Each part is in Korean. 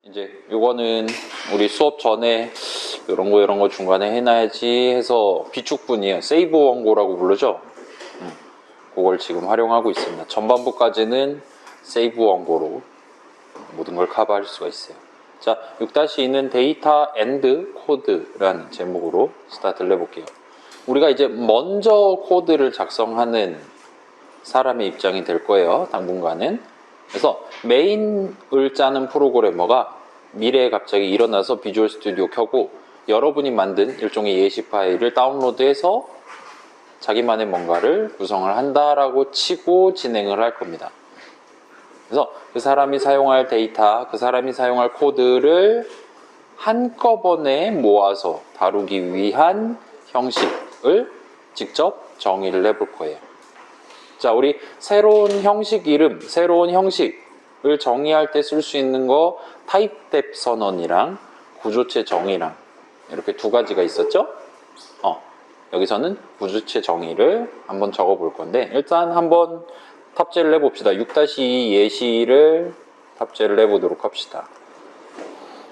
이제 요거는 우리 수업 전에 이런 거 중간에 해놔야지 해서 비축분이에요. 세이브 원고라고 부르죠. 그걸 지금 활용하고 있습니다. 전반부까지는 세이브 원고로 모든 걸 커버할 수가 있어요. 자, 6-2는 데이터 앤드 코드라는 제목으로 스타트를 해볼게요. 우리가 이제 먼저 코드를 작성하는 사람의 입장이 될 거예요. 당분간은. 그래서 메인을 짜는 프로그래머가 미래에 갑자기 일어나서 비주얼 스튜디오 켜고 여러분이 만든 일종의 예시 파일을 다운로드해서 자기만의 뭔가를 구성을 한다라고 치고 진행을 할 겁니다. 그래서 그 사람이 사용할 데이터, 그 사람이 사용할 코드를 한꺼번에 모아서 다루기 위한 형식을 직접 정의를 해볼 거예요. 자, 우리 새로운 형식 이름, 새로운 형식을 정의할 때 쓸 수 있는 거 타입뎁 선언이랑 구조체 정의랑 이렇게 두 가지가 있었죠? 여기서는 구조체 정의를 한번 적어 볼 건데 일단 한번 탑재를 해봅시다. 6-2 예시를 탑재를 해보도록 합시다.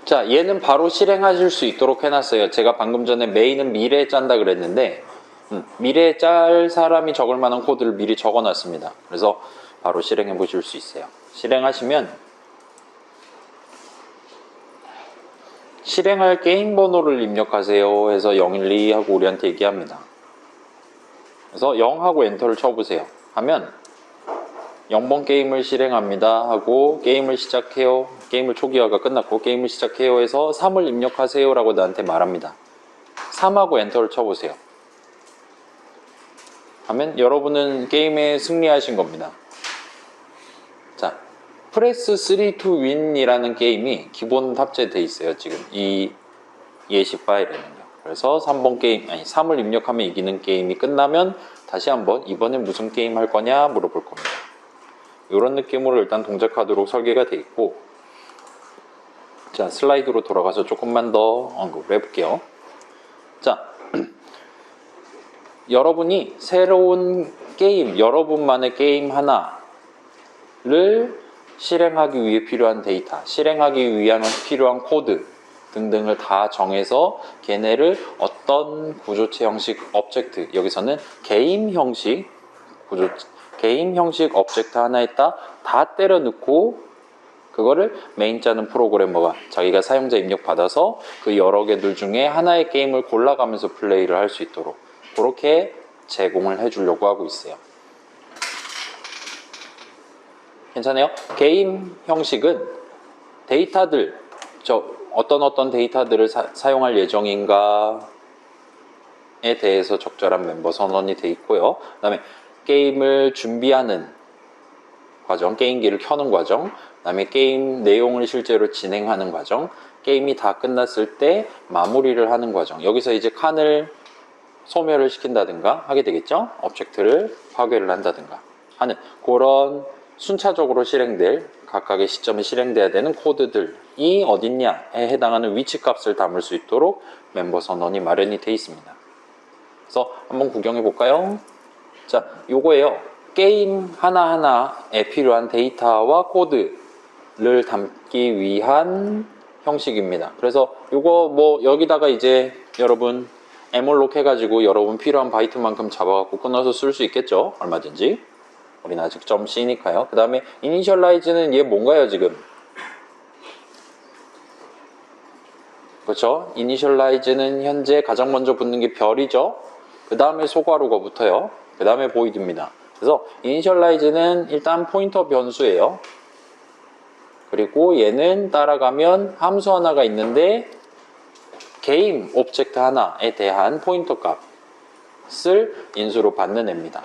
자, 얘는 바로 실행하실 수 있도록 해놨어요. 제가 방금 전에 메인은 미래에 짠다 그랬는데 미래에 짤 사람이 적을 만한 코드를 미리 적어놨습니다. 그래서 바로 실행해 보실 수 있어요. 실행하시면 실행할 게임 번호를 입력하세요 해서 012 하고 우리한테 얘기합니다. 그래서 0 하고 엔터를 쳐보세요. 하면 0번 게임을 실행합니다 하고 게임을 시작해요. 게임을 초기화가 끝났고 게임을 시작해요 해서 3을 입력하세요 라고 나한테 말합니다. 3 하고 엔터를 쳐보세요. 하면 여러분은 게임에 승리하신 겁니다. 자, 프레스 3 to win 이라는 게임이 기본 탑재되어 있어요. 지금 이 예시 파일에는요. 그래서 3번 게임, 3을 입력하면 이기는 게임이 끝나면 다시 한번 이번엔 무슨 게임 할 거냐 물어볼 겁니다. 이런 느낌으로 일단 동작하도록 설계가 되어 있고, 자, 슬라이드로 돌아가서 조금만 더 언급을 해볼게요. 자, 여러분이 새로운 게임, 여러분만의 게임 하나를 실행하기 위해 필요한 데이터, 실행하기 위한 필요한 코드 등등을 다 정해서 걔네를 어떤 구조체 형식 오브젝트, 여기서는 게임 형식 오브젝트 하나에다 다 때려 넣고 그거를 메인 짜는 프로그래머가 자기가 사용자 입력 받아서 그 여러 개들 중에 하나의 게임을 골라가면서 플레이를 할 수 있도록 그렇게 제공을 해주려고 하고 있어요. 괜찮아요? 게임 형식은 데이터들, 어떤 데이터들을 사용할 예정인가에 대해서 적절한 멤버 선언이 돼 있고요. 그 다음에 게임을 준비하는 과정, 게임기를 켜는 과정, 그 다음에 게임 내용을 실제로 진행하는 과정, 게임이 다 끝났을 때 마무리를 하는 과정. 여기서 이제 칸을 소멸을 시킨다든가 하게 되겠죠? 오브젝트를 파괴를 한다든가 하는 그런 순차적으로 실행될 각각의 시점에 실행돼야 되는 코드들이 어딨냐에 해당하는 위치 값을 담을 수 있도록 멤버 선언이 마련이 되어 있습니다. 그래서 한번 구경해 볼까요? 자, 요거예요. 게임 하나하나에 필요한 데이터와 코드를 담기 위한 형식입니다. 그래서 요거 뭐 여기다가 이제 여러분 에몰록 해가지고 여러분 필요한 바이트만큼 잡아갖고 끊어서 쓸 수 있겠죠? 얼마든지. 우리는 아직 점 C니까요. 그 다음에 이니셜라이즈는 얘 뭔가요 지금? 그렇죠? 이니셜라이즈는 현재 가장 먼저 붙는 게 별이죠? 그 다음에 소괄호가 붙어요. 그 다음에 보이드입니다. 그래서 이니셜라이즈는 일단 포인터 변수예요. 그리고 얘는 따라가면 함수 하나가 있는데 게임 오브젝트 하나에 대한 포인터 값을 인수로 받는 애입니다.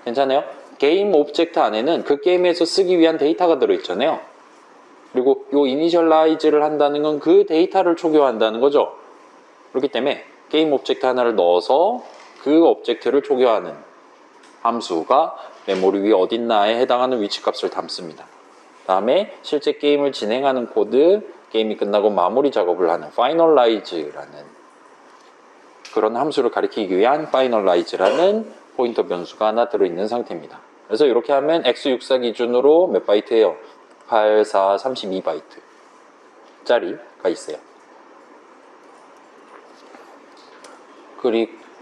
괜찮아요? 게임 오브젝트 안에는 그 게임에서 쓰기 위한 데이터가 들어있잖아요. 그리고 이 이니셜라이즈를 한다는 건 그 데이터를 초기화한다는 거죠. 그렇기 때문에 게임 오브젝트 하나를 넣어서 그 오브젝트를 초기화하는 함수가 메모리 위에 어딨나에 해당하는 위치 값을 담습니다. 다음에 실제 게임을 진행하는 코드, 게임이 끝나고 마무리 작업을 하는 finalize라는 그런 함수를 가리키기 위한 finalize라는 포인터 변수가 하나 들어있는 상태입니다. 그래서 이렇게 하면 x64 기준으로 몇 바이트예요? 64, 32바이트 짜리가 있어요.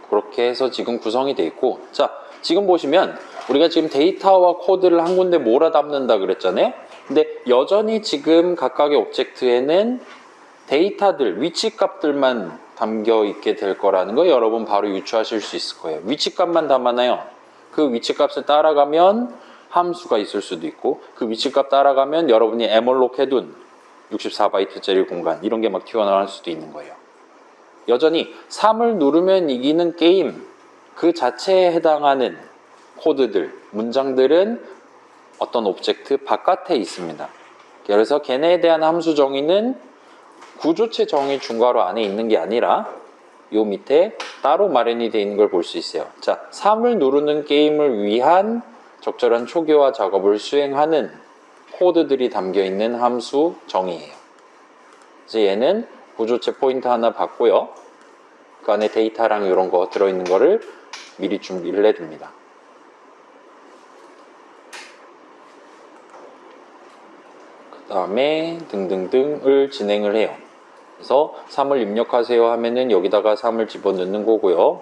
그렇게 해서 지금 구성이 되어 있고, 자, 지금 보시면 우리가 지금 데이터와 코드를 한 군데 몰아담는다 그랬잖아요. 근데 여전히 지금 각각의 오브젝트에는 데이터들, 위치값들만 담겨 있게 될 거라는 거 여러분 바로 유추하실 수 있을 거예요. 위치값만 담아놔요. 그 위치값을 따라가면 함수가 있을 수도 있고, 그 위치값 따라가면 여러분이 에멀록 해둔 64바이트짜리 공간, 이런 게 막 튀어나올 수도 있는 거예요. 여전히 3을 누르면 이기는 게임 그 자체에 해당하는 코드들, 문장들은 어떤 오브젝트 바깥에 있습니다. 그래서 걔네에 대한 함수 정의는 구조체 정의 중괄호 안에 있는 게 아니라 요 밑에 따로 마련이 되어 있는 걸 볼 수 있어요. 자, 3을 누르는 게임을 위한 적절한 초기화 작업을 수행하는 코드들이 담겨 있는 함수 정의예요. 그래서 얘는 구조체 포인트 하나 받고요. 그 안에 데이터랑 이런 거 들어있는 거를 미리 준비를 해둡니다. 그 다음에 등등등을 진행을 해요. 그래서 3을 입력하세요 하면은 여기다가 3을 집어넣는 거고요.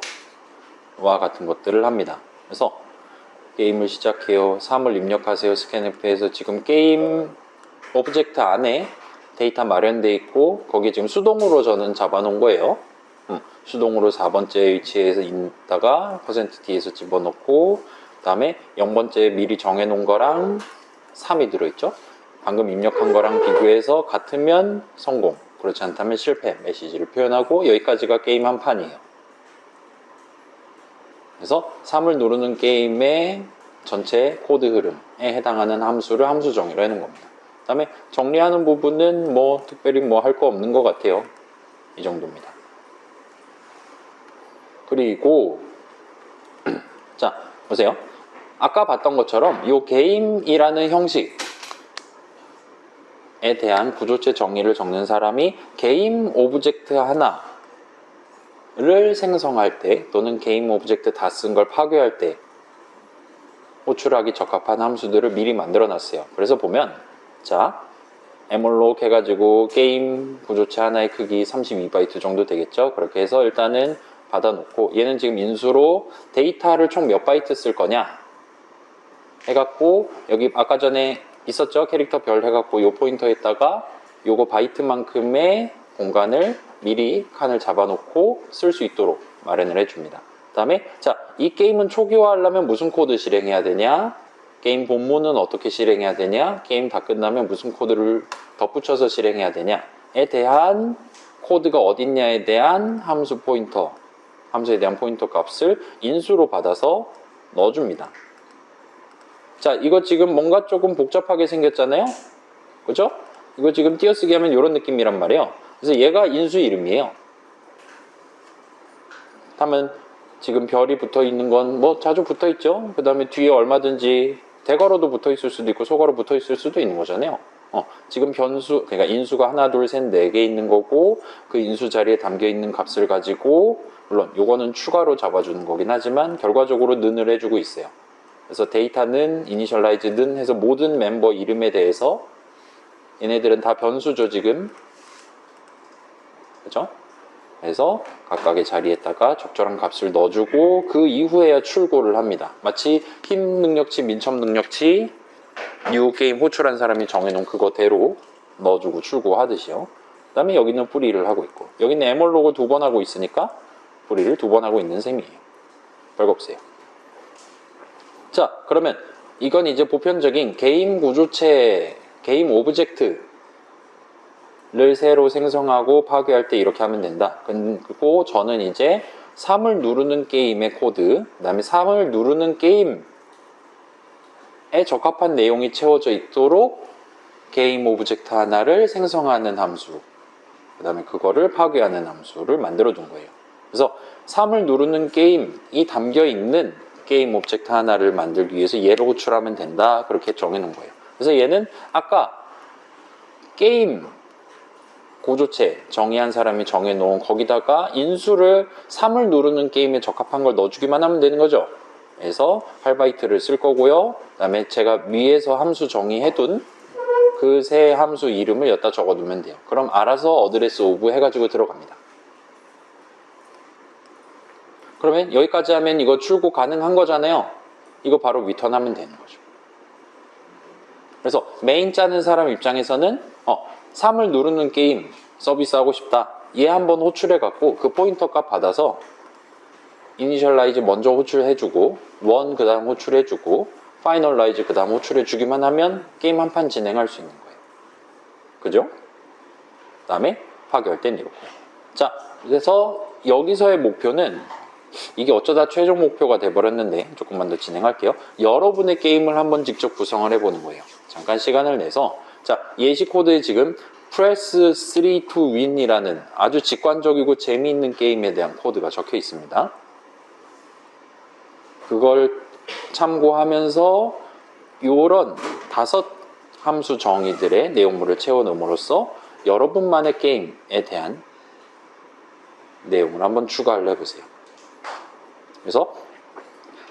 와 같은 것들을 합니다. 그래서 게임을 시작해요. 3을 입력하세요. 스캔F에서 지금 게임 오브젝트 안에 데이터 마련되어 있고, 거기에 지금 수동으로 저는 잡아놓은 거예요. 수동으로 4번째 위치에서 있다가 %t에서 집어넣고, 그 다음에 0번째 미리 정해놓은 거랑 3이 들어있죠. 방금 입력한 거랑 비교해서 같으면 성공, 그렇지 않다면 실패 메시지를 표현하고, 여기까지가 게임 한 판이에요. 그래서 3을 누르는 게임의 전체 코드 흐름에 해당하는 함수를 함수 정의로 해놓은 겁니다. 그 다음에 정리하는 부분은 뭐 특별히 뭐 할 거 없는 것 같아요. 이 정도입니다. 그리고 자, 보세요. 아까 봤던 것처럼 이 게임이라는 형식에 대한 구조체 정의를 적는 사람이 게임 오브젝트 하나를 생성할 때, 또는 게임 오브젝트 다 쓴 걸 파괴할 때 호출하기 적합한 함수들을 미리 만들어 놨어요. 그래서 보면, 자, 에몰록 해가지고 게임 구조체 하나의 크기 32바이트 정도 되겠죠. 그렇게 해서 일단은 받아놓고, 얘는 지금 인수로 데이터를 총 몇 바이트 쓸 거냐 해갖고, 여기 아까 전에 있었죠. 캐릭터 별 해갖고 요 포인터에다가 요거 바이트만큼의 공간을 미리 칸을 잡아놓고 쓸 수 있도록 마련을 해줍니다. 그 다음에 자, 이 게임은 초기화하려면 무슨 코드 실행해야 되냐, 게임 본문은 어떻게 실행해야 되냐, 게임 다 끝나면 무슨 코드를 덧붙여서 실행해야 되냐에 대한 코드가 어딨냐에 대한 함수 포인터, 함수에 대한 포인터 값을 인수로 받아서 넣어줍니다. 자, 이거 지금 뭔가 조금 복잡하게 생겼잖아요. 그죠? 이거 지금 띄어쓰기 하면 이런 느낌이란 말이에요. 그래서 얘가 인수 이름이에요. 하면 지금 별이 붙어 있는 건 뭐 자주 붙어 있죠. 그 다음에 뒤에 얼마든지 대괄호도 붙어 있을 수도 있고 소괄호 붙어 있을 수도 있는 거잖아요. 지금 변수, 그러니까 인수가 하나, 둘, 셋, 네 개 있는 거고, 그 인수 자리에 담겨 있는 값을 가지고, 물론 요거는 추가로 잡아주는 거긴 하지만 결과적으로 는을 해주고 있어요. 그래서 데이터는 이니셜라이즈는 해서 모든 멤버 이름에 대해서, 얘네들은 다 변수죠 지금. 그죠? 그래서 각각의 자리에다가 적절한 값을 넣어주고, 그 이후에야 출고를 합니다. 마치 힘 능력치, 민첩 능력치 뉴 게임 호출한 사람이 정해놓은 그거대로 넣어주고 출고하듯이요. 그 다음에 여기는 뿌리를 하고 있고, 여기는 에멀록을 2번 하고 있으니까 뿌리를 2번 하고 있는 셈이에요. 별거 없어요. 자, 그러면 이건 이제 보편적인 게임 구조체, 게임 오브젝트를 새로 생성하고 파괴할 때 이렇게 하면 된다. 그리고 저는 이제 3을 누르는 게임의 코드, 그 다음에 3을 누르는 게임에 적합한 내용이 채워져 있도록 게임 오브젝트 하나를 생성하는 함수, 그 다음에 그거를 파괴하는 함수를 만들어 둔 거예요. 그래서 3을 누르는 게임이 담겨 있는 게임 오브젝트 하나를 만들기 위해서 얘를 호출하면 된다. 그렇게 정해놓은 거예요. 그래서 얘는 아까 게임 구조체 정의한 사람이 정해놓은 거기다가 인수를 3을 누르는 게임에 적합한 걸 넣어주기만 하면 되는 거죠. 그래서 8바이트를 쓸 거고요. 그 다음에 제가 위에서 함수 정의해둔 그 새 함수 이름을 여기다 적어두면 돼요. 그럼 알아서 어드레스 오브 해가지고 들어갑니다. 그러면 여기까지 하면 이거 출고 가능한 거잖아요. 이거 바로 리턴하면 되는 거죠. 그래서 메인 짜는 사람 입장에서는 3을 누르는 게임 서비스 하고 싶다. 얘 한번 호출해 갖고 그 포인터 값 받아서 이니셜라이즈 먼저 호출해주고 1 그 다음 호출해주고 파이널라이즈 그 다음 호출해주기만 하면 게임 한 판 진행할 수 있는 거예요. 그죠? 그 다음에 파괴할 땐 이렇고. 자, 그래서 여기서의 목표는 이게 어쩌다 최종 목표가 돼버렸는데 조금만 더 진행할게요. 여러분의 게임을 한번 직접 구성을 해보는 거예요. 잠깐 시간을 내서 자, 예시 코드에 지금 Press 3 to Win 이라는 아주 직관적이고 재미있는 게임에 대한 코드가 적혀 있습니다. 그걸 참고하면서 이런 5 함수 정의들의 내용물을 채워넣음으로써 여러분만의 게임에 대한 내용을 한번 추가를 해보세요. 그래서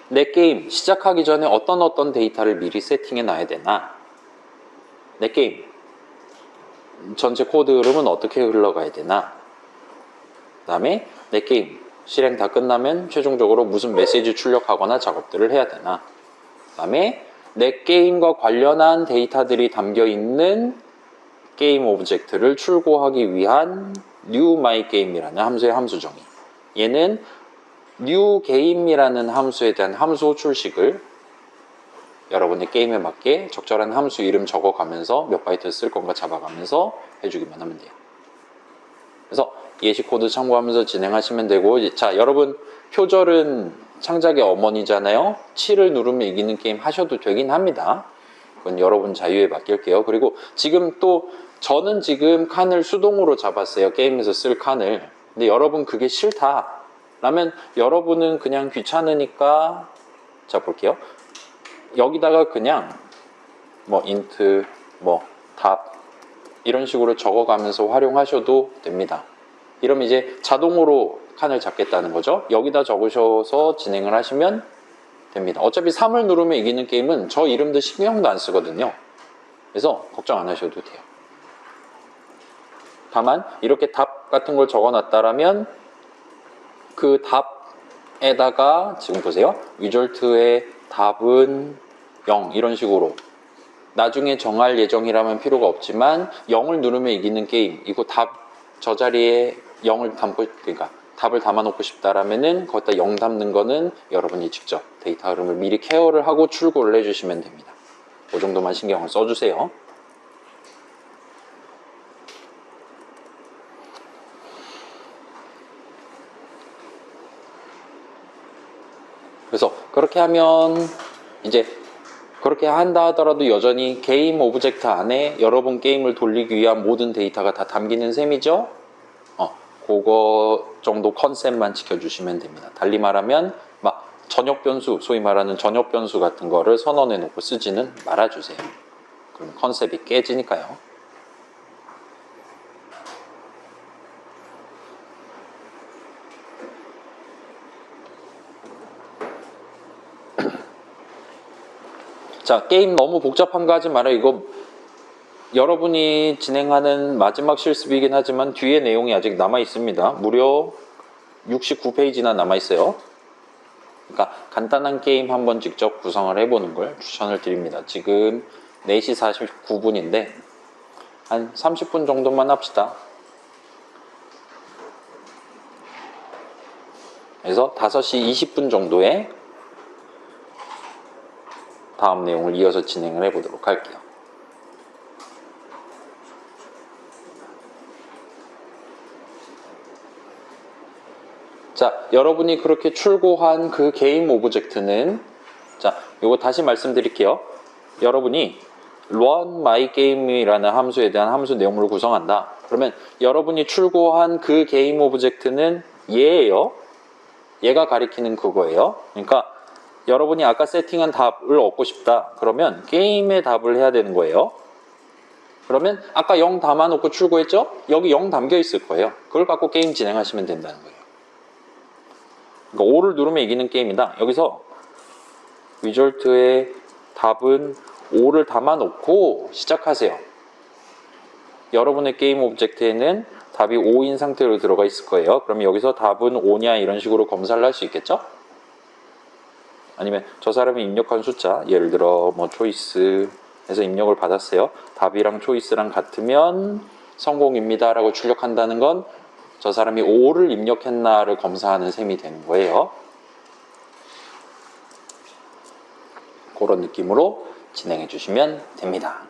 내 게임 시작하기 전에 어떤 데이터를 미리 세팅해 놔야 되나, 내 게임 전체 코드 흐름은 어떻게 흘러가야 되나, 그 다음에 내 게임 실행 다 끝나면 최종적으로 무슨 메시지 출력하거나 작업들을 해야 되나, 그 다음에 내 게임과 관련한 데이터들이 담겨 있는 게임 오브젝트를 출고하기 위한 new my game이라는 함수의 함수 정의. 얘는 new game이라는 함수에 대한 함수 호출식을 여러분의 게임에 맞게 적절한 함수 이름 적어가면서 몇 바이트 쓸 건가 잡아가면서 해주기만 하면 돼요. 그래서 예시 코드 참고하면서 진행하시면 되고, 자, 여러분 표절은 창작의 어머니잖아요. 7을 누르면 이기는 게임 하셔도 되긴 합니다. 그건 여러분 자유에 맡길게요. 그리고 지금 또 저는 지금 칸을 수동으로 잡았어요. 게임에서 쓸 칸을. 근데 여러분 그게 싫다 라면 여러분은 그냥 귀찮으니까, 자 볼게요. 여기다가 그냥 뭐 int 답 이런 식으로 적어가면서 활용하셔도 됩니다. 이러면 이제 자동으로 칸을 잡겠다는 거죠. 여기다 적으셔서 진행을 하시면 됩니다. 어차피 3을 누르면 이기는 게임은 저 이름도 신경도 안 쓰거든요. 그래서 걱정 안 하셔도 돼요. 다만 이렇게 답 같은 걸 적어놨다라면 그 답에다가 지금 보세요. 리졸트의 답은 0 이런 식으로 나중에 정할 예정이라면 필요가 없지만 0을 누르면 이기는 게임, 이거 답 저 자리에 0을 담고, 그러니까 답을 담아놓고 싶다라면은 거기다 0 담는 거는 여러분이 직접 데이터 흐름을 미리 케어를 하고 출고를 해주시면 됩니다. 그 정도만 신경을 써주세요. 그래서 그렇게 하면 이제 그렇게 한다 하더라도 여전히 게임 오브젝트 안에 여러분 게임을 돌리기 위한 모든 데이터가 다 담기는 셈이죠. 그거 정도 컨셉만 지켜주시면 됩니다. 달리 말하면 막 전역 변수, 소위 말하는 전역 변수 같은 거를 선언해 놓고 쓰지는 말아주세요. 그럼 컨셉이 깨지니까요. 자, 게임 너무 복잡한 거 하지 말아요. 이거 여러분이 진행하는 마지막 실습이긴 하지만 뒤에 내용이 아직 남아 있습니다. 무려 69페이지나 남아 있어요. 그러니까 간단한 게임 한번 직접 구성을 해보는 걸 추천을 드립니다. 지금 4시 49분인데 한 30분 정도만 합시다. 그래서 5시 20분 정도에 다음 내용을 이어서 진행을 해보도록 할게요. 자, 여러분이 그렇게 출고한 그 게임 오브젝트는, 자, 요거 다시 말씀드릴게요. 여러분이 run my game이라는 함수에 대한 함수 내용물을 구성한다. 그러면 여러분이 출고한 그 게임 오브젝트는 얘예요. 얘가 가리키는 그거예요. 그러니까 여러분이 아까 세팅한 답을 얻고 싶다. 그러면 게임의 답을 해야 되는 거예요. 그러면 아까 0 담아놓고 출고했죠? 여기 0 담겨 있을 거예요. 그걸 갖고 게임 진행하시면 된다는 거예요. 그러니까 5를 누르면 이기는 게임이다. 여기서 리졸트의 답은 5를 담아놓고 시작하세요. 여러분의 게임 오브젝트에는 답이 5인 상태로 들어가 있을 거예요. 그럼 여기서 답은 5냐 이런 식으로 검사를 할 수 있겠죠? 아니면 저 사람이 입력한 숫자, 예를 들어 뭐 초이스 해서 입력을 받았어요. 답이랑 초이스랑 같으면 성공입니다 라고 출력한다는 건 저 사람이 5를 입력했나를 검사하는 셈이 되는 거예요. 그런 느낌으로 진행해 주시면 됩니다.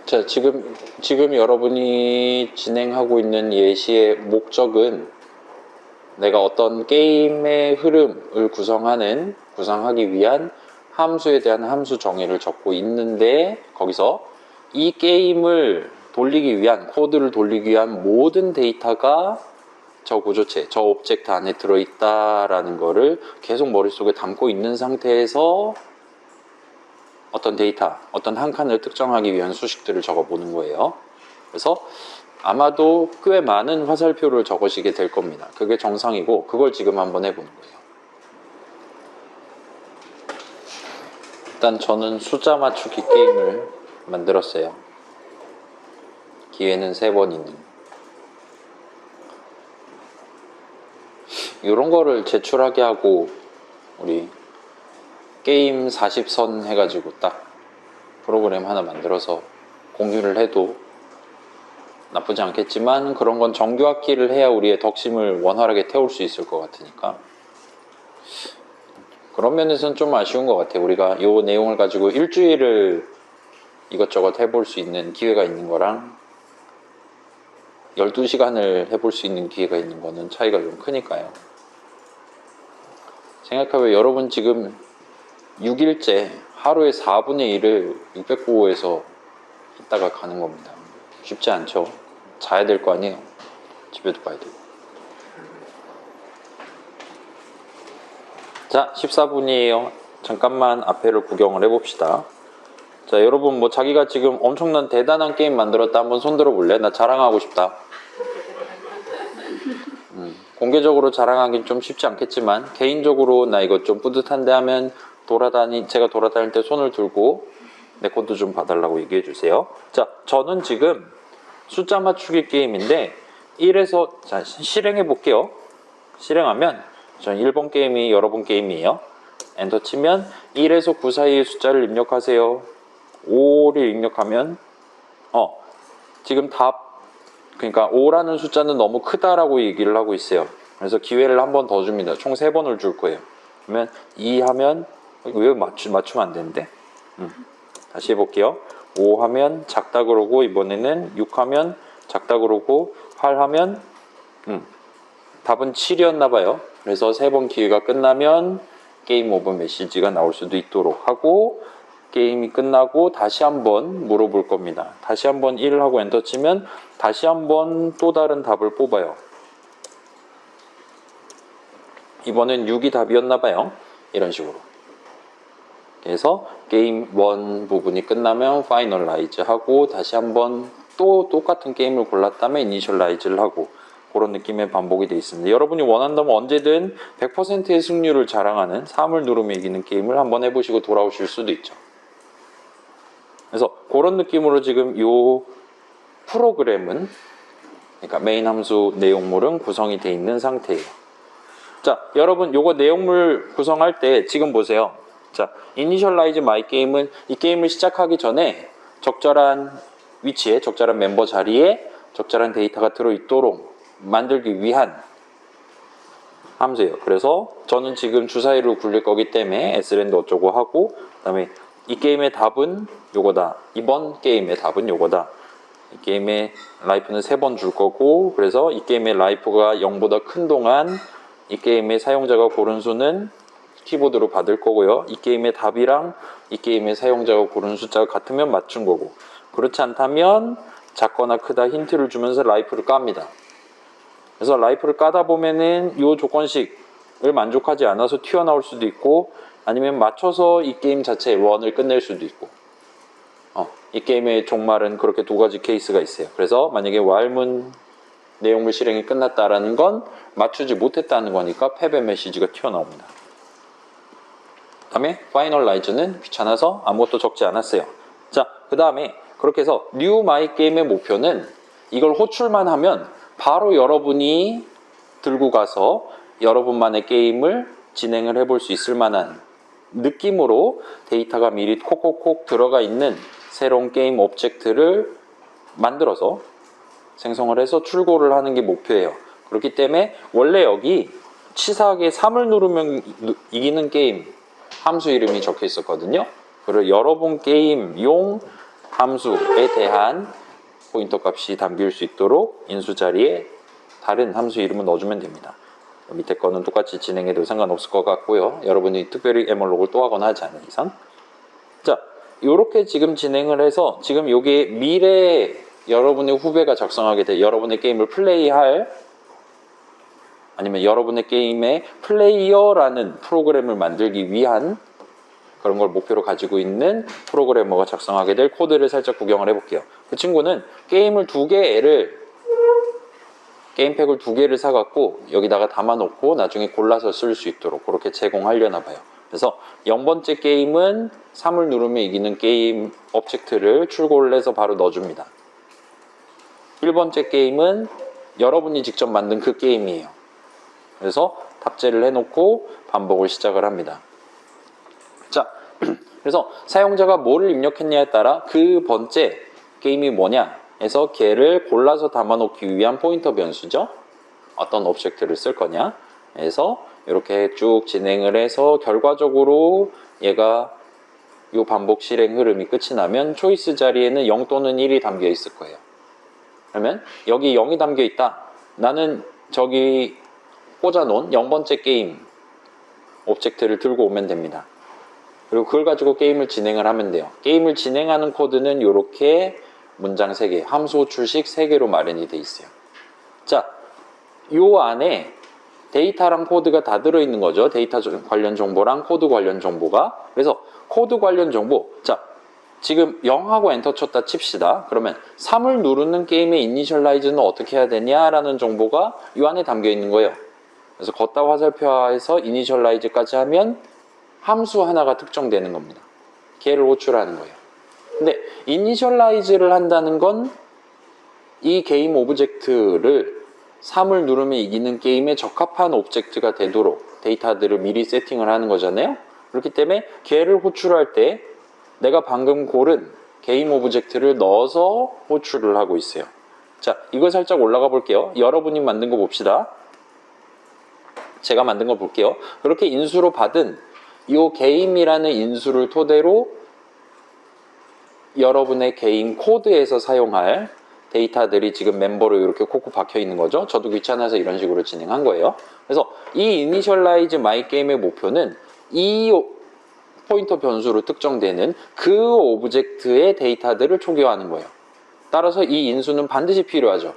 자, 지금 여러분이 진행하고 있는 예시의 목적은 내가 어떤 게임의 흐름을 구성하기 위한 함수에 대한 함수 정의를 적고 있는데, 거기서 이 게임을 돌리기 위한, 코드를 돌리기 위한 모든 데이터가 저 구조체, 저 오브젝트 안에 들어있다라는 거를 계속 머릿속에 담고 있는 상태에서 어떤 데이터, 어떤 한 칸을 특정하기 위한 수식들을 적어보는 거예요. 그래서 아마도 꽤 많은 화살표를 적으시게 될 겁니다. 그게 정상이고, 그걸 지금 한번 해보는 거예요. 일단 저는 숫자 맞추기 게임을 만들었어요. 기회는 3번 있는. 이런 거를 제출하게 하고 우리 게임 40선 해가지고 딱 프로그램 하나 만들어서 공유를 해도 나쁘지 않겠지만, 그런 건 정교학기를 해야 우리의 덕심을 원활하게 태울 수 있을 것 같으니까, 그런 면에서는 좀 아쉬운 것 같아요. 우리가 이 내용을 가지고 일주일을 이것저것 해볼 수 있는 기회가 있는 거랑 12시간을 해볼 수 있는 기회가 있는 거는 차이가 좀 크니까요. 생각해보면 여러분 지금 6일째 하루에 4분의 1을 600보호에서 있다가 가는 겁니다. 쉽지 않죠. 자야 될 거 아니에요. 집에도 가야 되고. 자, 14분이에요. 잠깐만 앞에를 구경을 해봅시다. 자, 여러분 뭐 자기가 지금 엄청난 대단한 게임 만들었다 한번 손들어 볼래? 나 자랑하고 싶다. 공개적으로 자랑하긴 좀 쉽지 않겠지만, 개인적으로 나 이거 좀 뿌듯한데 하면 제가 돌아다닐 때 손을 들고 내 것도 좀 봐달라고 얘기해 주세요. 자, 저는 지금 숫자 맞추기 게임인데 1에서, 자, 실행해 볼게요. 실행하면 전 1번 게임이 여러분 게임이에요. 엔터 치면 1에서 9 사이의 숫자를 입력하세요. 5를 입력하면 지금 그러니까 5라는 숫자는 너무 크다라고 얘기를 하고 있어요. 그래서 기회를 한 번 더 줍니다. 총 3번을 줄 거예요. 그러면 2 하면, 왜 맞추면 안 되는데? 다시 해볼게요. 5 하면 작다 그러고, 이번에는 6 하면 작다 그러고, 8 하면 답은 7이었나 봐요. 그래서 3번 기회가 끝나면 게임 오버 메시지가 나올 수도 있도록 하고, 게임이 끝나고 다시 한번 물어볼 겁니다. 다시 한번 1 하고 엔터 치면 다시 한번 또 다른 답을 뽑아요. 이번엔 6이 답이었나 봐요. 이런 식으로. 그래서 게임 1 부분이 끝나면 파이널라이즈 하고, 다시 한번 또 똑같은 게임을 골랐다면 이니셜라이즈를 하고, 그런 느낌의 반복이 되어 있습니다. 여러분이 원한다면 언제든 100%의 승률을 자랑하는 3을 누르면 이기는 게임을 한번 해보시고 돌아오실 수도 있죠. 그래서 그런 느낌으로 지금 이 프로그램은, 그러니까 메인 함수 내용물은 구성이 되어 있는 상태예요. 자, 여러분 요거 내용물 구성할 때 지금 보세요. 자, initialize my game은 이 게임을 시작하기 전에 적절한 위치에, 적절한 멤버 자리에 적절한 데이터가 들어있도록 만들기 위한 함수예요. 그래서 저는 지금 주사위로 굴릴 거기 때문에 s랜드 어쩌고 하고, 그 다음에 이 게임의 답은 요거다. 이번 게임의 답은 요거다. 이 게임의 라이프는 3번 줄 거고, 그래서 이 게임의 라이프가 0보다 큰 동안 이 게임의 사용자가 고른 수는 키보드로 받을 거고요. 이 게임의 답이랑 이 게임의 사용자가 고른 숫자가 같으면 맞춘 거고, 그렇지 않다면 작거나 크다 힌트를 주면서 라이프를 깝니다. 그래서 라이프를 까다 보면은 이 조건식을 만족하지 않아서 튀어나올 수도 있고, 아니면 맞춰서 이 게임 자체의 원을 끝낼 수도 있고, 이 게임의 종말은 그렇게 2가지 케이스가 있어요. 그래서 만약에 while문 내용물 실행이 끝났다라는 건 맞추지 못했다는 거니까 패배 메시지가 튀어나옵니다. 그 다음에 finalize는 귀찮아서 아무것도 적지 않았어요. 자, 그 다음에 그렇게 해서 new my game의 목표는 이걸 호출만 하면 바로 여러분이 들고 가서 여러분만의 게임을 진행을 해볼 수 있을 만한 느낌으로 데이터가 미리 콕콕콕 들어가 있는 새로운 게임 오브젝트를 만들어서 생성을 해서 출고를 하는 게 목표예요. 그렇기 때문에 원래 여기 치사하게 3을 누르면 이기는 게임 함수 이름이 적혀 있었거든요. 그리고 여러분 게임용 함수에 대한 포인터 값이 담길 수 있도록 인수 자리에 다른 함수 이름을 넣어주면 됩니다. 밑에 거는 똑같이 진행해도 상관없을 것 같고요. 여러분이 특별히 에멀록을 또 하거나 하지 않은 이상. 자, 이렇게 지금 진행을 해서 지금 요게 미래에 여러분의 후배가 작성하게 돼 여러분의 게임을 플레이할 아니면 여러분의 게임에 플레이어라는 프로그램을 만들기 위한 그런 걸 목표로 가지고 있는 프로그래머가 작성하게 될 코드를 살짝 구경을 해볼게요. 그 친구는 게임을 게임팩을 2개를 사갖고 여기다가 담아놓고 나중에 골라서 쓸 수 있도록 그렇게 제공하려나 봐요. 그래서 0번째 게임은 3을 누르면 이기는 게임 오브젝트를 출고를 해서 바로 넣어줍니다. 1번째 게임은 여러분이 직접 만든 그 게임이에요. 그래서 탑재를 해놓고 반복을 시작을 합니다. 자, 그래서 사용자가 뭐를 입력했냐에 따라 그 번째 게임이 뭐냐 해서 걔를 골라서 담아놓기 위한 포인터 변수죠. 어떤 오브젝트를 쓸 거냐 해서 이렇게 쭉 진행을 해서 결과적으로 얘가 이 반복 실행 흐름이 끝이 나면 초이스 자리에는 0 또는 1이 담겨 있을 거예요. 그러면 여기 0이 담겨 있다. 나는 저기 꽂아놓은 0번째 게임 오브젝트를 들고 오면 됩니다. 그리고 그걸 가지고 게임을 진행을 하면 돼요. 게임을 진행하는 코드는 이렇게 문장 3개, 함수 호출식 3개로 마련이 돼 있어요. 자, 요 안에 데이터랑 코드가 다 들어있는 거죠. 데이터 관련 정보랑 코드 관련 정보가. 그래서 코드 관련 정보, 자, 지금 0하고 엔터 쳤다 칩시다. 그러면 3을 누르는 게임의 이니셜라이즈는 어떻게 해야 되냐라는 정보가 이 안에 담겨 있는 거예요. 그래서 걷다 화살표화해서 이니셜라이즈까지 하면 함수 하나가 특정되는 겁니다. 걔를 호출하는 거예요. 근데 이니셜라이즈를 한다는 건 이 게임 오브젝트를 3을 누르면 이기는 게임에 적합한 오브젝트가 되도록 데이터들을 미리 세팅을 하는 거잖아요. 그렇기 때문에 걔를 호출할 때 내가 방금 고른 게임 오브젝트를 넣어서 호출을 하고 있어요. 자, 이거 살짝 올라가 볼게요. 여러분이 만든 거 봅시다. 제가 만든 거 볼게요. 그렇게 인수로 받은 이 게임이라는 인수를 토대로 여러분의 개인 코드에서 사용할 데이터들이 지금 멤버로 이렇게 콕콕 박혀 있는 거죠. 저도 귀찮아서 이런 식으로 진행한 거예요. 그래서 이 이니셜라이즈 마이 게임의 목표는 이 포인터 변수로 특정되는 그 오브젝트의 데이터들을 초기화하는 거예요. 따라서 이 인수는 반드시 필요하죠.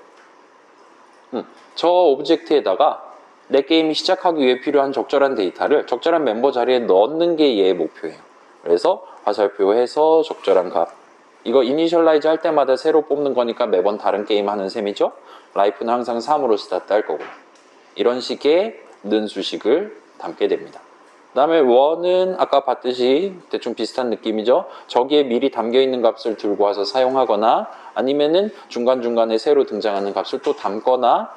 저 오브젝트에다가 내 게임이 시작하기 위해 필요한 적절한 데이터를 적절한 멤버 자리에 넣는 게 얘의 목표예요. 그래서 화살표해서 적절한 값. 이거 이니셜라이즈 할 때마다 새로 뽑는 거니까 매번 다른 게임 하는 셈이죠. 라이프는 항상 3으로 스타트 할 거고. 이런 식의 는 수식을 담게 됩니다. 그 다음에 1은 아까 봤듯이 대충 비슷한 느낌이죠. 저기에 미리 담겨 있는 값을 들고 와서 사용하거나 아니면은 중간중간에 새로 등장하는 값을 또 담거나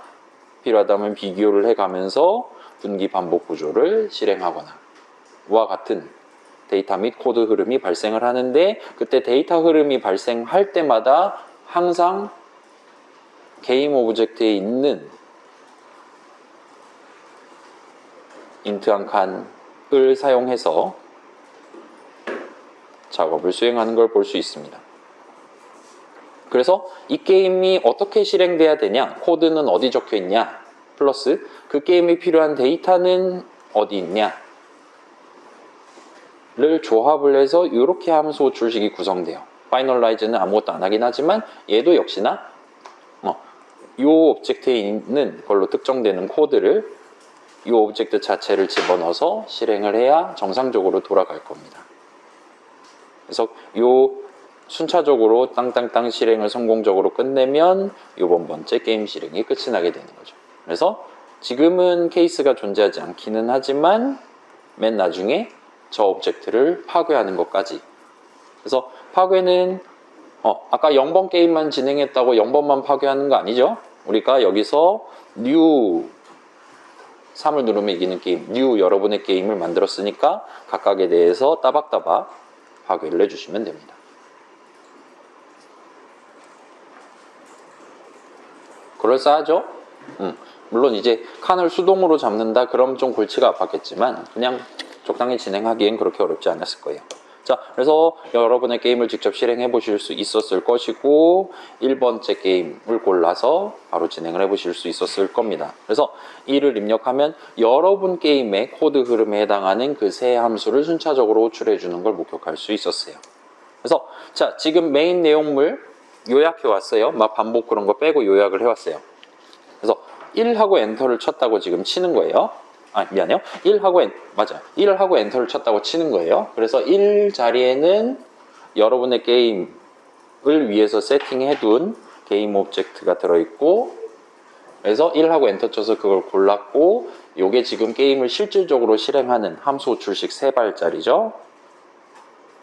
필요하다면 비교를 해가면서 분기 반복 구조를 실행하거나 와 같은 데이터 및 코드 흐름이 발생을 하는데 그때 데이터 흐름이 발생할 때마다 항상 게임 오브젝트에 있는 인트 한 칸을 사용해서 작업을 수행하는 걸 볼 수 있습니다. 그래서 이 게임이 어떻게 실행돼야 되냐, 코드는 어디 적혀 있냐, 플러스 그 게임이 필요한 데이터는 어디 있냐 를 조합을 해서 이렇게 함수 호출식이 구성돼요. 파이널라이즈는 아무것도 안 하긴 하지만 얘도 역시나 이 오브젝트에 있는 걸로 특정되는 코드를 이 오브젝트 자체를 집어넣어서 실행을 해야 정상적으로 돌아갈 겁니다. 그래서 이 순차적으로 땅땅땅 실행을 성공적으로 끝내면 이번 번째 게임 실행이 끝이 나게 되는 거죠. 그래서 지금은 케이스가 존재하지 않기는 하지만 맨 나중에 저 오브젝트를 파괴하는 것까지. 그래서 파괴는 아까 0번 게임만 진행했다고 0번만 파괴하는 거 아니죠? 우리가 여기서 new 3을 누르면 이기는 게임, new 여러분의 게임을 만들었으니까 각각에 대해서 따박따박 파괴를 해주시면 됩니다. 그럴싸하죠? 물론 이제 칸을 수동으로 잡는다 그럼 좀 골치가 아팠겠지만 그냥 적당히 진행하기엔 그렇게 어렵지 않았을 거예요. 자, 그래서 여러분의 게임을 직접 실행해 보실 수 있었을 것이고 1번째 게임을 골라서 바로 진행을 해 보실 수 있었을 겁니다. 그래서 이를 입력하면 여러분 게임의 코드 흐름에 해당하는 그 세 함수를 순차적으로 호출해 주는 걸 목격할 수 있었어요. 그래서 자, 지금 메인 내용물 요약해 왔어요. 막 반복 그런 거 빼고 요약을 해 왔어요. 그래서 1하고 엔터를 쳤다고 지금 치는 거예요. 미안해요. 1하고 엔터를 쳤다고 치는 거예요. 그래서 1 자리에는 여러분의 게임을 위해서 세팅해둔 게임 오브젝트가 들어있고, 그래서 1하고 엔터 쳐서 그걸 골랐고, 요게 지금 게임을 실질적으로 실행하는 함수 호출식 3발짜리죠.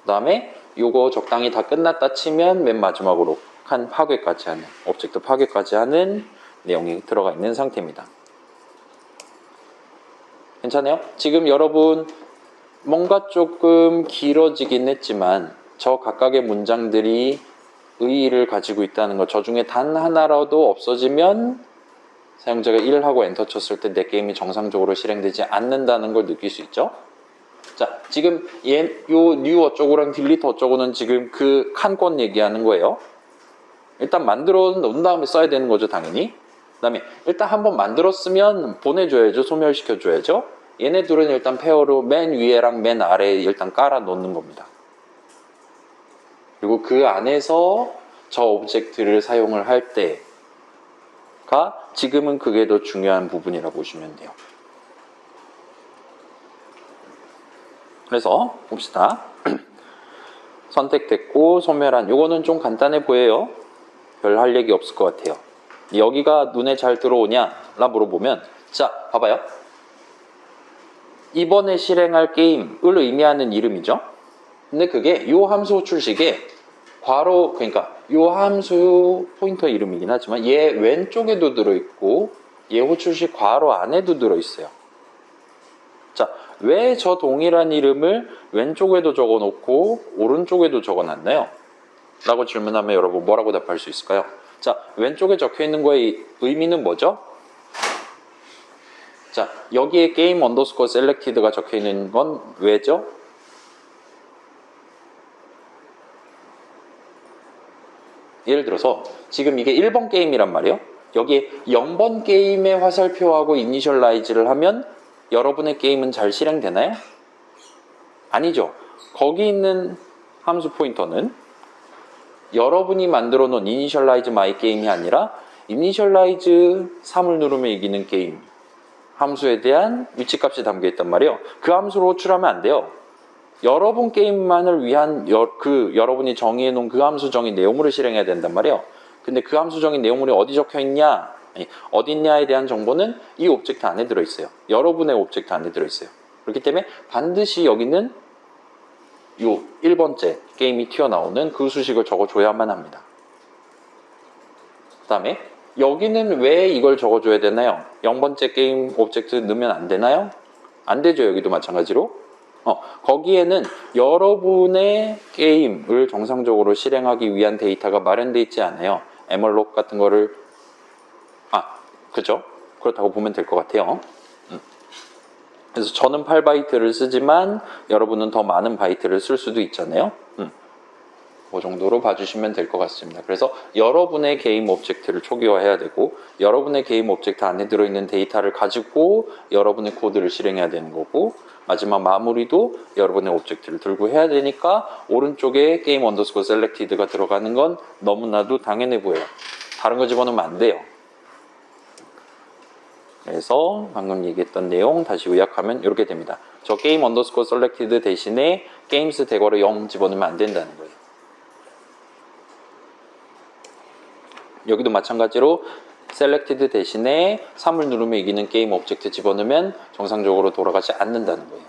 그 다음에 요거 적당히 다 끝났다 치면 맨 마지막으로 칸 파괴까지 하는, 오브젝트 파괴까지 하는 내용이 들어가 있는 상태입니다. 괜찮아요? 지금 여러분 뭔가 조금 길어지긴 했지만 저 각각의 문장들이 의의를 가지고 있다는 거, 저 중에 단 하나라도 없어지면 사용자가 1하고 엔터 쳤을 때 내 게임이 정상적으로 실행되지 않는다는 걸 느낄 수 있죠? 자, 지금 요 new 어쩌고랑 딜리트 어쩌고는 지금 그 칸권 얘기하는 거예요. 일단 만들어 놓은 다음에 써야 되는 거죠, 당연히. 그 다음에 일단 한번 만들었으면 보내줘야죠. 소멸시켜줘야죠. 얘네들은 일단 페어로 맨 위에랑 맨 아래에 일단 깔아 놓는 겁니다. 그리고 그 안에서 저 오브젝트를 사용을 할 때가 지금은 그게 더 중요한 부분이라고 보시면 돼요. 그래서 봅시다. 선택됐고 소멸한, 요거는 좀 간단해 보여요. 별 할 얘기 없을 것 같아요. 여기가 눈에 잘 들어오냐? 라 물어보면, 자, 봐봐요. 이번에 실행할 게임을 의미하는 이름이죠. 근데 그게 요 함수 호출식에 괄호, 그러니까 요 함수 포인터 이름이긴 하지만 얘 왼쪽에도 들어있고 얘 호출식 괄호 안에도 들어있어요. 자, 왜 저 동일한 이름을 왼쪽에도 적어놓고 오른쪽에도 적어놨나요? 라고 질문하면 여러분 뭐라고 답할 수 있을까요? 자, 왼쪽에 적혀있는 거의 의미는 뭐죠? 자, 여기에 게임 언더스코어 셀렉티드가 적혀있는 건 왜죠? 예를 들어서 지금 이게 1번 게임이란 말이에요. 여기에 0번 게임의 화살표하고 이니셜라이즈를 하면 여러분의 게임은 잘 실행되나요? 아니죠. 거기 있는 함수 포인터는 여러분이 만들어 놓은 이니셜라이즈 마이 게임이 아니라 이니셜라이즈 3을 누르면 이기는 게임 함수에 대한 위치값이 담겨 있단 말이에요. 그 함수로 호출하면 안 돼요. 여러분 게임만을 위한 여러분이 정의해 놓은 그 함수 정의 내용물을 실행해야 된단 말이에요. 근데 그 함수 정의 내용물이 어디 적혀 있냐? 어디 있냐에 대한 정보는 이 오브젝트 안에 들어있어요. 여러분의 오브젝트 안에 들어있어요. 그렇기 때문에 반드시 여기는 요 1번째 게임이 튀어나오는 그 수식을 적어줘야만 합니다. 그 다음에 여기는 왜 이걸 적어줘야 되나요? 0번째 게임 오브젝트 넣으면 안 되나요? 안 되죠. 여기도 마찬가지로. 거기에는 여러분의 게임을 정상적으로 실행하기 위한 데이터가 마련되어 있지 않아요. 에멀록 같은 거를 그죠? 그렇다고 보면 될 것 같아요. 그래서 저는 8바이트를 쓰지만 여러분은 더 많은 바이트를 쓸 수도 있잖아요. 그 정도로 봐주시면 될 것 같습니다. 그래서 여러분의 게임 오브젝트를 초기화해야 되고 여러분의 게임 오브젝트 안에 들어있는 데이터를 가지고 여러분의 코드를 실행해야 되는 거고 마지막 마무리도 여러분의 오브젝트를 들고 해야 되니까 오른쪽에 게임 언더스코어 셀렉티드가 들어가는 건 너무나도 당연해 보여요. 다른 거 집어넣으면 안 돼요. 그래서 방금 얘기했던 내용 다시 요약하면 이렇게 됩니다. 저 게임 언더스코어 셀렉티드 대신에 게임스 대괄호 0 집어넣으면 안 된다는 거예요. 여기도 마찬가지로 셀렉티드 대신에 3을 누르면 이기는 게임 오브젝트 집어넣으면 정상적으로 돌아가지 않는다는 거예요.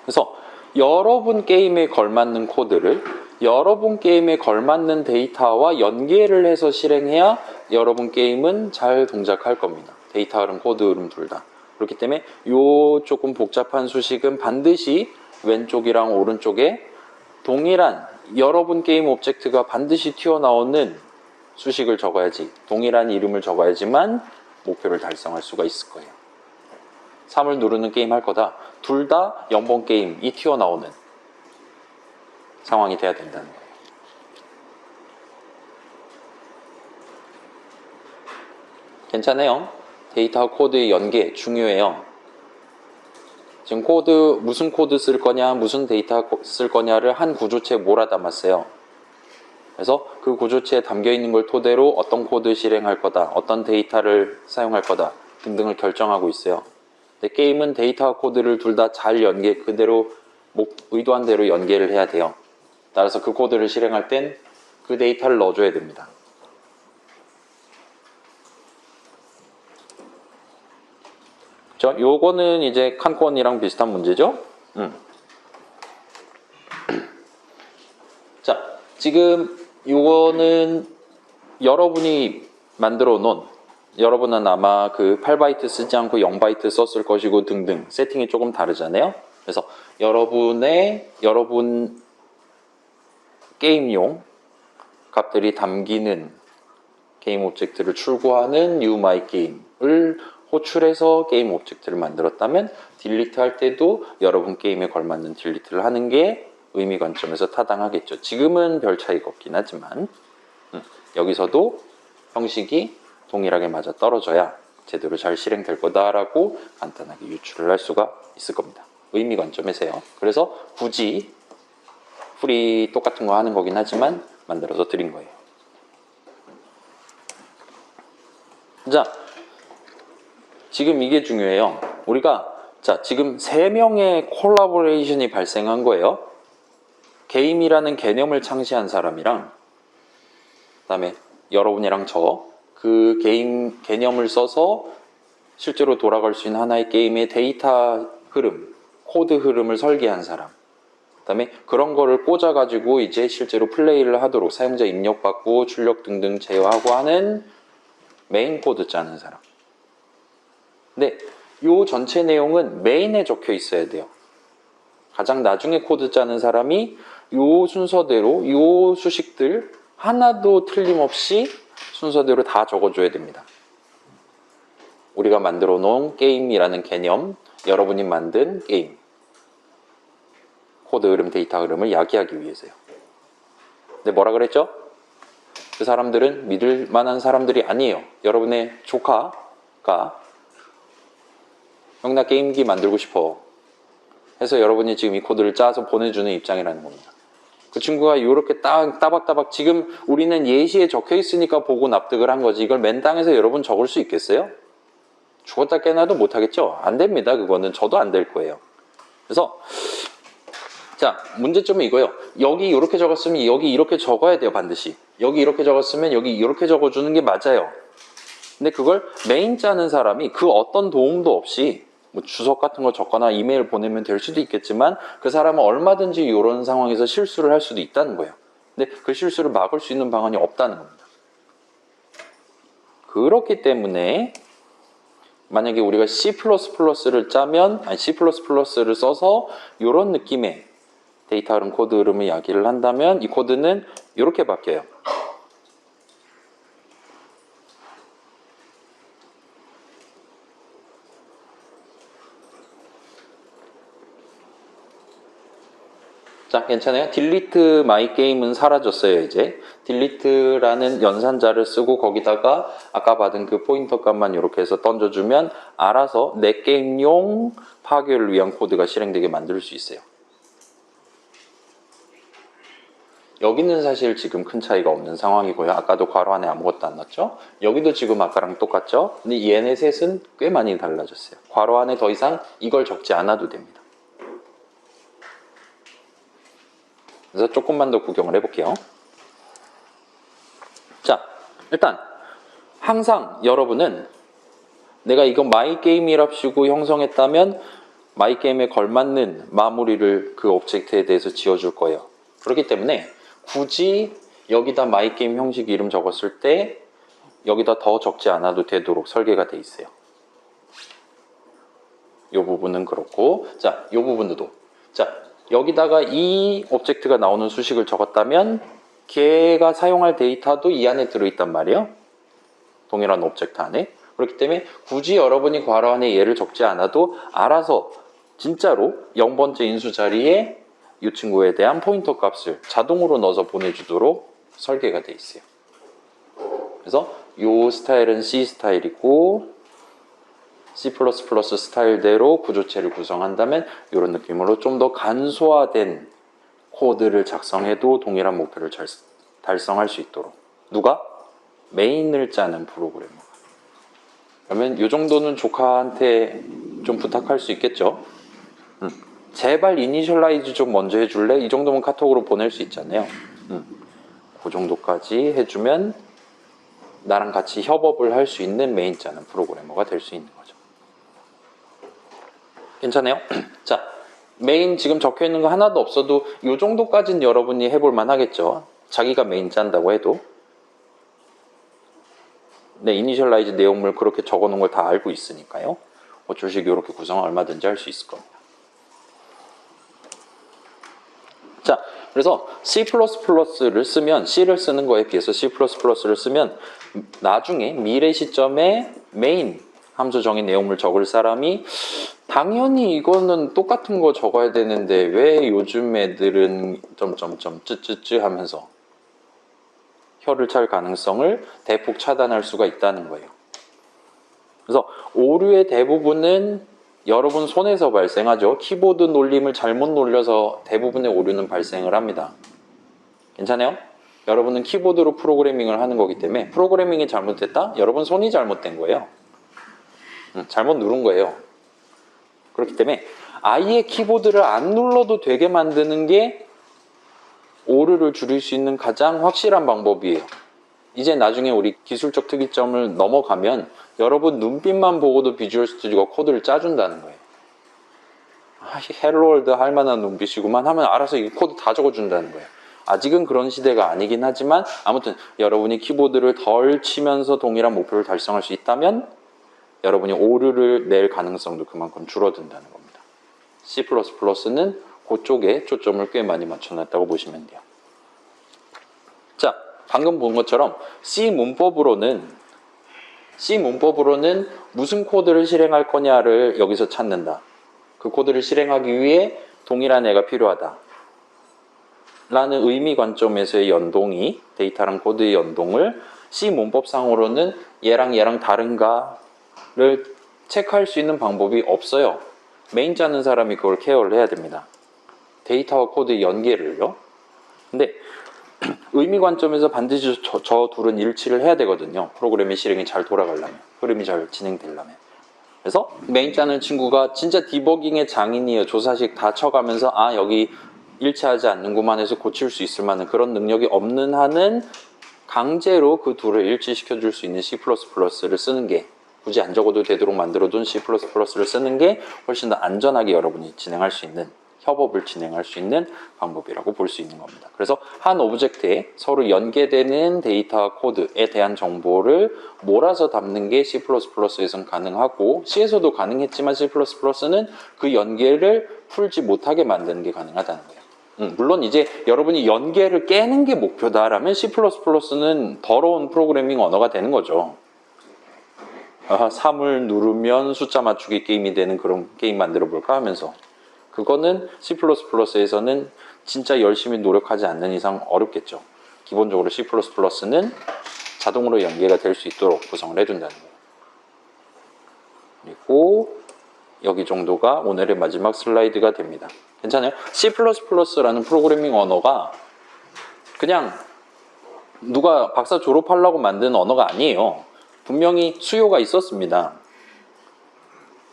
그래서 여러분 게임에 걸맞는 코드를 여러분 게임에 걸맞는 데이터와 연계를 해서 실행해야 여러분 게임은 잘 동작할 겁니다. 데이터 흐름, 코드 흐름 둘 다. 그렇기 때문에 요 조금 복잡한 수식은 반드시 왼쪽이랑 오른쪽에 동일한 여러분 게임 오브젝트가 반드시 튀어나오는 수식을 적어야지, 동일한 이름을 적어야지만 목표를 달성할 수가 있을 거예요. 3을 누르는 게임 할 거다. 둘 다 0번 게임이 튀어나오는 상황이 돼야 된다는 거예요. 괜찮아요? 데이터와 코드의 연계 중요해요. 지금 코드, 무슨 코드 쓸 거냐, 무슨 데이터 쓸 거냐를 한 구조체에 몰아담았어요. 그래서 그 구조체에 담겨 있는 걸 토대로 어떤 코드 실행할 거다, 어떤 데이터를 사용할 거다 등등을 결정하고 있어요. 근데 게임은 데이터와 코드를 둘 다 잘 그대로 의도한 대로 연계를 해야 돼요. 따라서 그 코드를 실행할 땐 그 데이터를 넣어줘야 됩니다. 요거는 이제 칸권이랑 비슷한 문제죠? 자, 지금 요거는 여러분이 만들어 놓은, 여러분은 아마 그 8바이트 쓰지 않고 0바이트 썼을 것이고 등등 세팅이 조금 다르잖아요. 그래서 여러분 게임용 값들이 담기는 게임 오브젝트를 출구하는 UMyGame을 호출해서 게임 오브젝트를 만들었다면 딜리트 할 때도 여러분 게임에 걸맞는 딜리트를 하는 게 의미 관점에서 타당하겠죠. 지금은 별 차이가 없긴 하지만 여기서도 형식이 동일하게 맞아 떨어져야 제대로 잘 실행될 거다라고 간단하게 유추를 할 수가 있을 겁니다. 의미 관점에서요. 그래서 굳이 풀이 똑같은 거 하는 거긴 하지만 만들어서 드린 거예요. 자, 지금 이게 중요해요. 우리가 지금 3명의 콜라보레이션이 발생한 거예요. 게임이라는 개념을 창시한 사람이랑 그다음에 여러분이랑 그 게임 개념을 써서 실제로 돌아갈 수 있는 하나의 게임의 데이터 흐름, 코드 흐름을 설계한 사람, 그다음에 그런 거를 꽂아가지고 이제 실제로 플레이를 하도록 사용자 입력받고 출력 등등 제어하고 하는 메인 코드 짜는 사람. 근데 요 전체 내용은 메인에 적혀 있어야 돼요. 가장 나중에 코드 짜는 사람이 요 순서대로 요 수식들 하나도 틀림없이 순서대로 다 적어줘야 됩니다. 우리가 만들어 놓은 게임이라는 개념, 여러분이 만든 게임, 코드 흐름, 데이터 흐름을 야기하기 위해서요. 근데 뭐라 그랬죠? 그 사람들은 믿을 만한 사람들이 아니에요. 여러분의 조카가 형 나 게임기 만들고 싶어 해서 여러분이 지금 이 코드를 짜서 보내주는 입장이라는 겁니다. 그 친구가 이렇게 따박따박 지금 우리는 예시에 적혀 있으니까 보고 납득을 한 거지, 이걸 맨땅에서 여러분 적을 수 있겠어요? 죽었다 깨나도 못하겠죠? 안 됩니다. 그거는 저도 안 될 거예요. 그래서 자, 문제점은 이거예요. 여기 이렇게 적었으면 여기 이렇게 적어야 돼요. 반드시. 여기 이렇게 적었으면 여기 이렇게 적어주는 게 맞아요. 근데 그걸 메인 짜는 사람이 그 어떤 도움도 없이 뭐 주석 같은 거 적거나 이메일 보내면 될 수도 있겠지만 그 사람은 얼마든지 이런 상황에서 실수를 할 수도 있다는 거예요. 근데 그 실수를 막을 수 있는 방안이 없다는 겁니다. 그렇기 때문에 만약에 우리가 C++를 짜면, C++를 써서 이런 느낌의 데이터 흐름, 코드 흐름을 이야기를 한다면 이 코드는 이렇게 바뀌어요. 자, 괜찮아요? 딜리트 마이 게임은 사라졌어요. 이제 딜리트라는 연산자를 쓰고 거기다가 아까 받은 그 포인터 값만 이렇게 해서 던져주면 알아서 내 게임용 파괴를 위한 코드가 실행되게 만들 수 있어요. 여기는 사실 지금 큰 차이가 없는 상황이고요. 아까도 괄호 안에 아무것도 안 넣었죠? 여기도 지금 아까랑 똑같죠? 근데 얘네 셋은 꽤 많이 달라졌어요. 괄호 안에 더 이상 이걸 적지 않아도 됩니다. 그래서 조금만 더 구경을 해볼게요. 자, 일단 항상 여러분은 내가 이거 마이 게임이랍시고 형성했다면 마이게임에 걸맞는 마무리를 그 오브젝트에 대해서 지어줄 거예요. 그렇기 때문에 굳이 여기다 마이게임 형식 이름 적었을 때 여기다 더 적지 않아도 되도록 설계가 돼 있어요. 이 부분은 그렇고, 자, 이 부분도. 자, 여기다가 이 오브젝트가 나오는 수식을 적었다면 걔가 사용할 데이터도 이 안에 들어있단 말이에요. 동일한 오브젝트 안에. 그렇기 때문에 굳이 여러분이 괄호 안에 얘를 적지 않아도 알아서 진짜로 0번째 인수 자리에 이 친구에 대한 포인터 값을 자동으로 넣어서 보내주도록 설계가 돼 있어요. 그래서 이 스타일은 C 스타일이고 C++ 스타일대로 구조체를 구성한다면 이런 느낌으로 좀 더 간소화된 코드를 작성해도 동일한 목표를 달성할 수 있도록. 누가? 메인을 짜는 프로그래머. 그러면 이 정도는 조카한테 좀 부탁할 수 있겠죠. 제발 이니셜라이즈 좀 먼저 해줄래? 이 정도면 카톡으로 보낼 수 있잖아요. 그 정도까지 해주면 나랑 같이 협업을 할 수 있는 메인 짜는 프로그래머가 될 수 있는 거죠. 괜찮아요? 자, 메인 지금 적혀 있는 거 하나도 없어도 이 정도까지는 여러분이 해볼 만 하겠죠. 자기가 메인 짠다고 해도. 네, 이니셜라이즈 내용물 그렇게 적어 놓은 걸 다 알고 있으니까요. 어쩔식 이렇게 구성을 얼마든지 할 수 있을 겁니다. 자, 그래서 C++를 쓰면, C를 쓰는 거에 비해서 C++를 쓰면 나중에 미래 시점에 메인 함수 정의 내용물 적을 사람이 당연히 이거는 똑같은 거 적어야 되는데 왜 요즘 애들은 점점점 쯔쯔쯔 하면서 혀를 찰 가능성을 대폭 차단할 수가 있다는 거예요. 그래서 오류의 대부분은 여러분 손에서 발생하죠. 키보드 놀림을 잘못 놀려서 대부분의 오류는 발생을 합니다. 괜찮아요? 여러분은 키보드로 프로그래밍을 하는 거기 때문에 프로그래밍이 잘못됐다? 여러분 손이 잘못된 거예요. 잘못 누른 거예요. 그렇기 때문에 아예 키보드를 안 눌러도 되게 만드는 게 오류를 줄일 수 있는 가장 확실한 방법이에요. 이제 나중에 우리 기술적 특이점을 넘어가면 여러분 눈빛만 보고도 비주얼 스튜디오가 코드를 짜준다는 거예요. 아, 헬로월드 할 만한 눈빛이구만 하면 알아서 이 코드 다 적어준다는 거예요. 아직은 그런 시대가 아니긴 하지만 아무튼 여러분이 키보드를 덜 치면서 동일한 목표를 달성할 수 있다면 여러분이 오류를 낼 가능성도 그만큼 줄어든다는 겁니다. C++는 그쪽에 초점을 꽤 많이 맞춰놨다고 보시면 돼요. 자, 방금 본 것처럼 C 문법으로는 무슨 코드를 실행할 거냐를 여기서 찾는다. 그 코드를 실행하기 위해 동일한 애가 필요하다. 라는 의미 관점에서의 연동이, 데이터랑 코드의 연동을 C 문법상으로는 얘랑 다른가를 체크할 수 있는 방법이 없어요. 메인 짜는 사람이 그걸 케어를 해야 됩니다. 데이터와 코드의 연계를요. 근데 의미 관점에서 반드시 저 둘은 일치를 해야 되거든요. 프로그램의 실행이 잘 돌아가려면, 흐름이 잘 진행되려면. 그래서 메인 짜는 친구가 진짜 디버깅의 장인이에요. 조사식 다 쳐가면서 아 여기 일치하지 않는구만 해서 고칠 수 있을 만한 그런 능력이 없는 한은 강제로 그 둘을 일치시켜 줄 수 있는 C++를 쓰는 게, 굳이 안 적어도 되도록 만들어둔 C++를 쓰는 게 훨씬 더 안전하게 여러분이 진행할 수 있는, 협업을 진행할 수 있는 방법이라고 볼 수 있는 겁니다. 그래서 한 오브젝트에 서로 연계되는 데이터와 코드에 대한 정보를 몰아서 담는 게 C++에서는 가능하고 C에서도 가능했지만 C++는 그 연계를 풀지 못하게 만드는 게 가능하다는 거예요. 물론 이제 여러분이 연계를 깨는 게 목표다라면 C++는 더러운 프로그래밍 언어가 되는 거죠. 3을 누르면 숫자 맞추기 게임이 되는 그런 게임 만들어 볼까 하면서, 그거는 C++에서는 진짜 열심히 노력하지 않는 이상 어렵겠죠. 기본적으로 C++는 자동으로 연계가 될 수 있도록 구성을 해준다는 거예요. 그리고 여기 정도가 오늘의 마지막 슬라이드가 됩니다. 괜찮아요? C++라는 프로그래밍 언어가 그냥 누가 박사 졸업하려고 만든 언어가 아니에요. 분명히 수요가 있었습니다.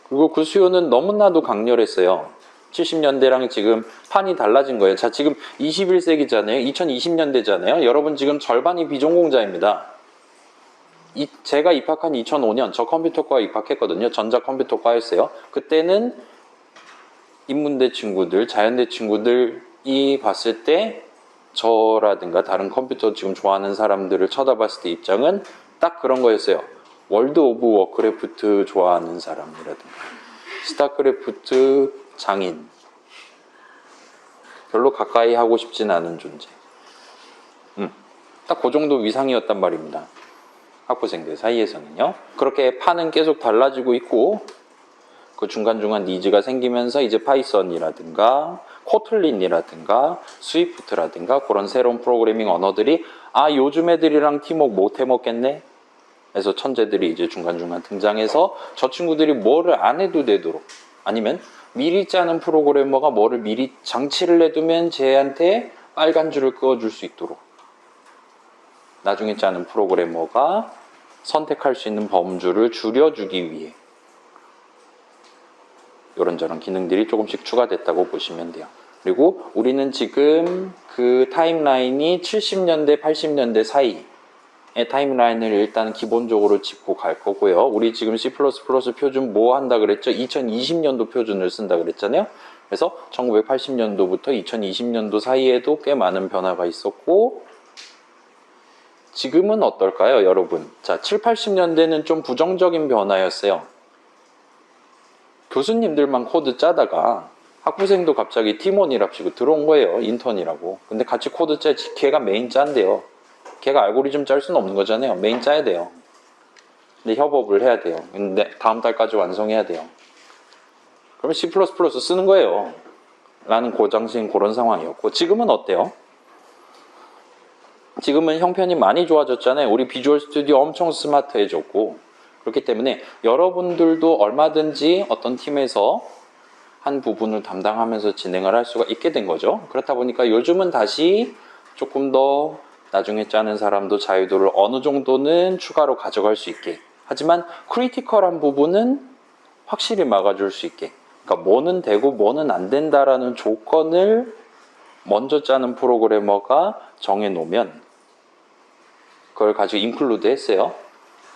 그리고 그 수요는 너무나도 강렬했어요. 70년대랑 지금 판이 달라진 거예요. 자, 지금 21세기잖아요. 2020년대잖아요. 여러분 지금 절반이 비전공자입니다. 제가 입학한 2005년 저 컴퓨터과 입학했거든요. 전자컴퓨터과였어요. 그때는 인문대 친구들, 자연대 친구들이 봤을 때 저라든가 다른 컴퓨터 지금 좋아하는 사람들을 쳐다봤을 때 입장은 딱 그런 거였어요. 월드 오브 워크래프트 좋아하는 사람이라든가 스타크래프트 장인, 별로 가까이 하고 싶진 않은 존재. 딱 그 정도 위상이었단 말입니다. 학부생들 사이에서는요. 그렇게 판은 계속 달라지고 있고 그 중간중간 니즈가 생기면서 이제 파이썬이라든가 코틀린이라든가 스위프트라든가 그런 새로운 프로그래밍 언어들이 요즘 애들이랑 팀워크 못 해먹겠네? 그래서 천재들이 이제 중간중간 등장해서 저 친구들이 뭐를 안 해도 되도록, 아니면 미리 짜는 프로그래머가 뭐를 미리 장치를 내두면 쟤한테 빨간 줄을 그어줄 수 있도록 나중에 짜는 프로그래머가 선택할 수 있는 범주를 줄여주기 위해 이런저런 기능들이 조금씩 추가됐다고 보시면 돼요. 그리고 우리는 지금 그 타임라인이 70년대, 80년대 사이의 타임라인을 일단 기본적으로 짚고 갈 거고요. 우리 지금 C++ 표준 뭐 한다 그랬죠? 2020년도 표준을 쓴다 그랬잖아요. 그래서 1980년도부터 2020년도 사이에도 꽤 많은 변화가 있었고, 지금은 어떨까요, 여러분? 자, 7, 80년대는 좀 부정적인 변화였어요. 교수님들만 코드 짜다가 학부생도 갑자기 팀원이랍시고 들어온 거예요. 인턴이라고. 근데 같이 코드 짜지, 걔가 메인 짠대요. 걔가 알고리즘 짤 수는 없는 거잖아요. 메인 짜야 돼요. 근데 협업을 해야 돼요. 근데 다음 달까지 완성해야 돼요. 그러면 C++ 쓰는 거예요. 라는 고장신 그런 상황이었고, 지금은 어때요? 지금은 형편이 많이 좋아졌잖아요. 우리 비주얼 스튜디오 엄청 스마트해졌고, 그렇기 때문에 여러분들도 얼마든지 어떤 팀에서 한 부분을 담당하면서 진행을 할 수가 있게 된 거죠. 그렇다 보니까 요즘은 다시 조금 더 나중에 짜는 사람도 자유도를 어느 정도는 추가로 가져갈 수 있게, 하지만 크리티컬한 부분은 확실히 막아줄 수 있게, 그러니까 뭐는 되고 뭐는 안 된다라는 조건을 먼저 짜는 프로그래머가 정해놓으면 그걸 가지고 인클루드 했어요.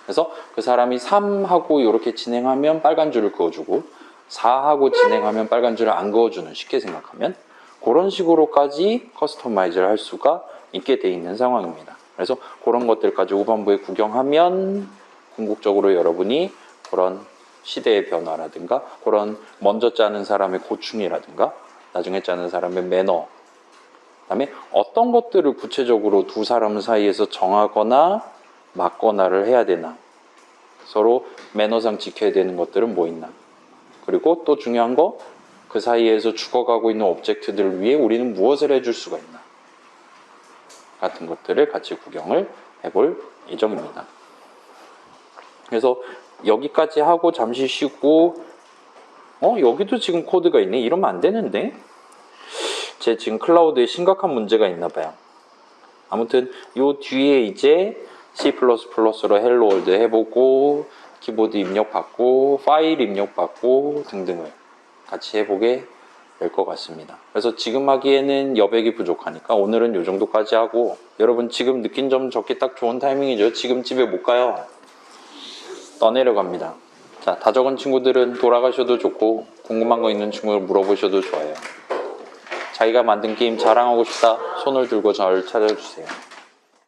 그래서 그 사람이 3하고 이렇게 진행하면 빨간 줄을 그어주고 4하고 진행하면 빨간 줄을 안 그어주는, 쉽게 생각하면 그런 식으로까지 커스터마이즈를 할 수가 있게 돼 있는 상황입니다. 그래서 그런 것들까지 후반부에 구경하면 궁극적으로 여러분이 그런 시대의 변화라든가 그런 먼저 짜는 사람의 고충이라든가 나중에 짜는 사람의 매너, 그다음에 어떤 것들을 구체적으로 두 사람 사이에서 정하거나 맞거나를 해야 되나, 서로 매너상 지켜야 되는 것들은 뭐 있나, 그리고 또 중요한 거, 그 사이에서 죽어가고 있는 오브젝트들을 위해 우리는 무엇을 해줄 수가 있나 같은 것들을 같이 구경을 해볼 예정입니다. 그래서 여기까지 하고 잠시 쉬고, 여기도 지금 코드가 있네, 이러면 안 되는데, 제 지금 클라우드에 심각한 문제가 있나 봐요. 아무튼 요 뒤에 이제 C++로 헬로 월드 해보고 키보드 입력받고 파일 입력받고 등등을 같이 해보게 될 것 같습니다. 그래서 지금 하기에는 여백이 부족하니까 오늘은 요 정도까지 하고, 여러분 지금 느낀 점 적기 딱 좋은 타이밍이죠. 지금 집에 못 가요. 떠내려갑니다. 자, 다 적은 친구들은 돌아가셔도 좋고 궁금한 거 있는 친구를 물어보셔도 좋아요. 자기가 만든 게임 자랑하고 싶다, 손을 들고 저를 찾아주세요.